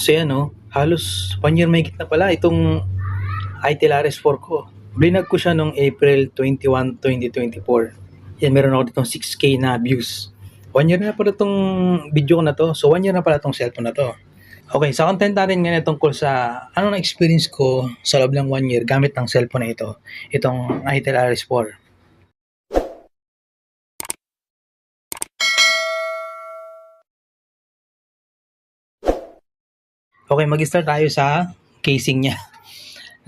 So yan halos 1 year mahigit na pala itong ITEL RS4 ko. Blinag ko siya noong April 21, 2024. Yan, meron ako ditong 6K na views. 1 year na pala itong video ko na to. So 1 year na pala itong cellphone na to. Okay, sa content natin ngayon tungkol sa ano na experience ko sa loob ng 1 year gamit ng cellphone na ito. Itong ITEL RS4. Okay, mag-start tayo sa casing niya.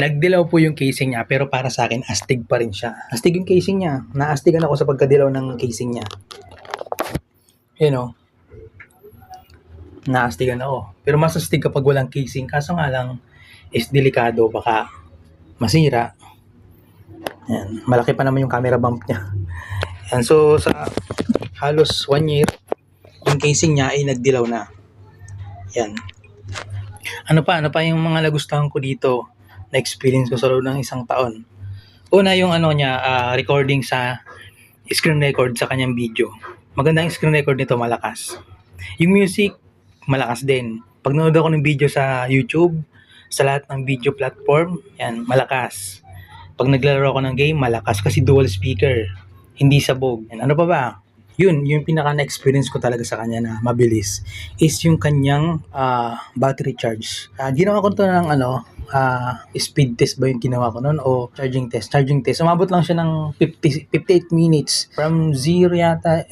Nagdilaw po yung casing niya, pero para sa akin, astig pa rin siya. Astig yung casing niya. Naastigan ako sa pagkadilaw ng casing niya. Naastigan ako. Pero mas astig kapag walang casing. Kaso nga lang, is delikado. Baka masira. Yan. Malaki pa naman yung camera bump niya. Yan. So, sa halos 1 year, yung casing niya ay nagdilaw na. Yan. Ano pa yung mga nagustuhan ko dito na experience ko sa loob ng isang taon? Una yung recording sa screen record sa kanyang video. Maganda yung screen record nito, malakas. Yung music, malakas din. Pag nanood ako ng video sa YouTube, sa lahat ng video platform, yan, malakas. Pag naglalaro ako ng game, malakas kasi dual speaker. Hindi sabog. Yan, ano pa ba? Yun, yung pinaka na-experience ko talaga sa kanya na mabilis is yung kanyang battery charge. Ginawa ko to ng speed test ba yung ginawa ko noon o charging test. Umabot lang siya ng 58 minutes. From 0 yata,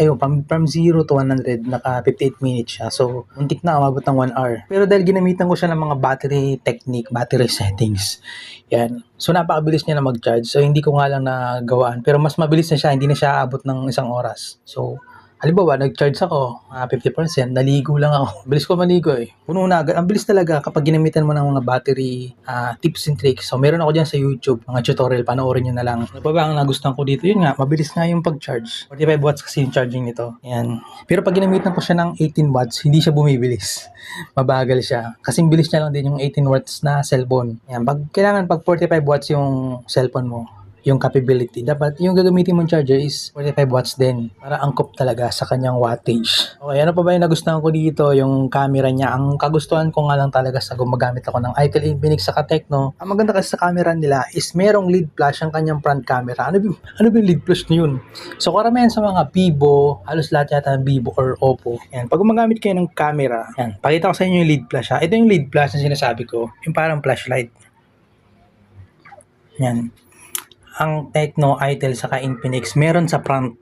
from 0 to 100, naka 58 minutes siya. So, muntik na umabot ng 1 hour. Pero dahil ginamitan ko siya ng mga battery technique, battery settings, yan. So, napakabilis niya na mag-charge. So, hindi ko nga lang nagawaan. Pero mas mabilis na siya. Hindi na siya abot ng 1 oras. So, halimbawa, nag-charge ako, 50%, naligo lang ako. Bilis ko maligo eh. Puno na agad. Ang bilis talaga kapag ginamitan mo ng mga battery tips and tricks. So, meron ako dyan sa YouTube, mga tutorial, panoorin nyo na lang. Ano pa ba ang nagustuhan ko dito? Yun nga, mabilis nga yung pag-charge. 45 watts kasi yung charging nito. Yan. Pero pag ginamitan ko siya ng 18 watts, hindi siya bumibilis. Mabagal siya. Kasing bilis niya lang din yung 18 watts na cellphone. Yan. Kailangan pag 45 watts yung cellphone mo, yung capability, dapat yung gagamitin mong charger is 45 watts din para angkop talaga sa kanyang wattage. Okay, ano pa ba yung nagustuhan ko dito? Yung camera niya. Ang kagustuhan ko nga lang talaga sa gumagamit ako ng ITEL Infinix sa Tecno, ang maganda kasi sa camera nila is merong lead flash ang kanyang front camera. Ano ba yung lead flash na yun? So karamihan sa mga Vivo, halos lahat yata ng Vivo or Oppo, yan, pag gumagamit kayo ng camera, yan, pakita ko sa inyo yung lead flash ha. Ito yung lead flash na sinasabi ko, yung parang flashlight. Yan. Ang Tecno, ITEL, saka Infinix, meron sa front.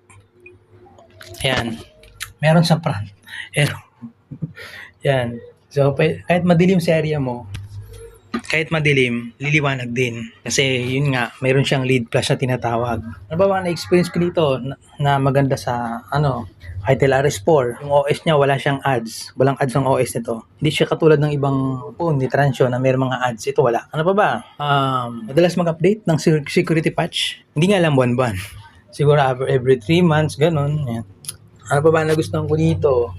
Ayan. Meron sa front. Yan. So, kahit madilim sa area mo, kahit madilim, liliwanag din. Kasi, yun nga, meron siyang lead flash na tinatawag. Ano ba na-experience ko dito na maganda sa, ITEL RS4? Yung OS niya, wala siyang ads. Walang ads ng OS nito. Hindi siya katulad ng ibang phone ni Transio na may mga ads. Ito wala. Ano pa ba? Madalas mag-update ng security patch. Hindi nga lang buwan-buwan. Siguro every 3 months, ganun. Yan. Ano pa ba nagustuhan ko dito?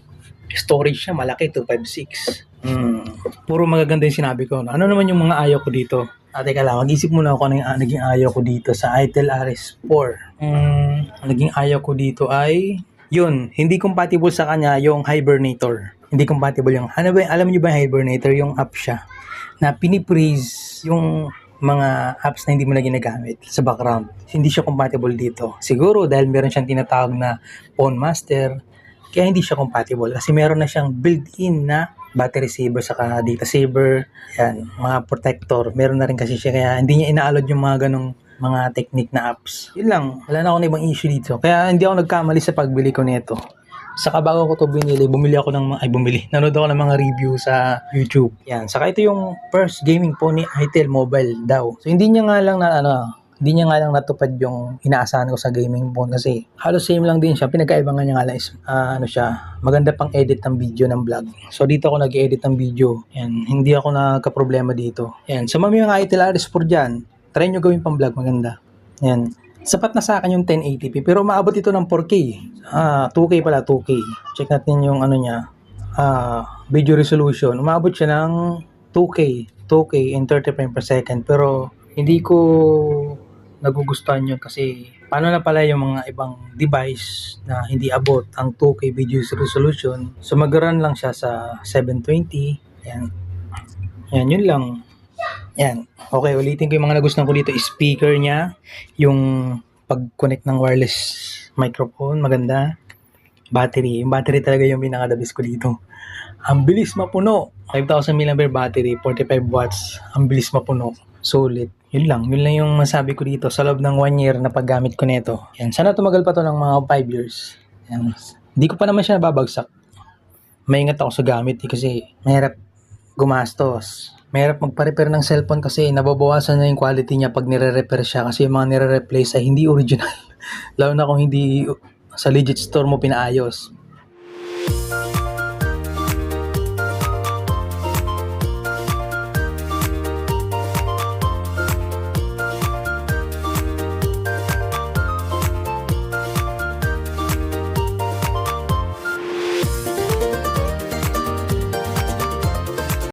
Storage siya, malaki, 256. Puro magaganda yung sinabi ko. Ano naman yung mga ayaw ko dito? Teka lang, mag-isip muna ako ng naging ayaw ko dito sa ITEL RS4. Ang naging ayaw ko dito ay yun, hindi compatible sa kanya yung Hibernator. Hindi compatible yung, alam niyo ba yung Hibernator? Yung app siya na piniprease yung mga apps na hindi mo na ginagamit sa background. Hindi siya compatible dito. Siguro dahil meron siyang tinatawag na Phone Master, kaya hindi siya compatible. Kasi meron na siyang built-in na battery saver saka data saver, yan, mga protector. Meron na rin kasi siya, kaya hindi niya ina-allowed yung mga ganong mga technique na apps. Yun lang, wala na ako na ibang issue dito. Kaya hindi ako nagkamali sa pagbili ko nito. Saka bago ko to binili, nanood ako ng mga review sa YouTube. Yan, saka ito yung first gaming phone ni ITEL Mobile daw. So hindi niya nga lang natupad yung inaasahan ko sa gaming phone kasi halos same lang din siya. Pinagkaibangan niya nga lang is maganda pang edit ng video ng vlog. So dito ako nag-edit ng video. Yan, hindi ako nagka-problema dito. Yan, sa mga ITEL RS4 dyan, try nyo gawin pang vlog, maganda. Yan. Sapat na sa akin yung 1080p, pero maabot ito ng 4K. 2K pala, 2K. Check natin yung video resolution. Umabot siya ng 2K in 30 frames per second. Pero hindi ko nagugustuhan yun kasi paano na pala yung mga ibang device na hindi abot ang 2K video resolution. So mag-run lang siya sa 720. Yan. Yan, yun lang. Yan. Okay, ulitin ko yung mga nagustuhan ko dito. Speaker niya, yung pag-connect ng wireless microphone, maganda. Battery. Yung battery talaga yung pinaka-the-best ko dito. Ang bilis mapuno. 5,000 mAh battery, 45 watts. Ang bilis mapuno. Sulit. Yun lang. Yun lang yung masabi ko dito sa loob ng 1 year na paggamit ko nito. Yan. Sana tumagal pa to ng mga 5 years. Yan. Hindi ko pa naman siya nababagsak. Maingat ako sa gamit kasi mahirap gumastos. Mahirap magpa-repair ng cellphone kasi nababawasan na yung quality niya pag nire-repair siya kasi yung mga nire-replace ay hindi original. Lalo na kung hindi sa legit store mo pinaayos.